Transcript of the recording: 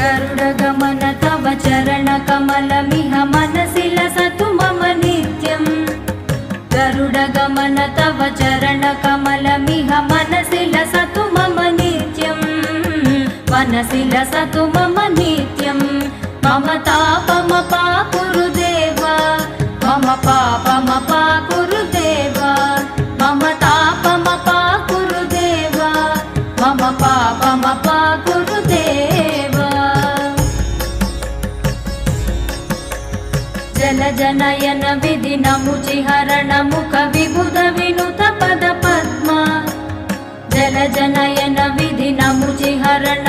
गरुडगमन तव चरणकमलमिह मनसि लसतु मम नित्यम् गरुडगमन तव चरणकमलमिह मनसि लसतु मम नित्यम् मनसि लसतु मम नित्यम् मम तापमपाकुरु देव मम पापमपाकुरु देव मम तापमपाकुरु देव मम पापमपाकुरु देव जलजनयन विधिनमुचिहरण मुख विबुध विनुत पद पद्म जलजनयन विधिनमुचिहरण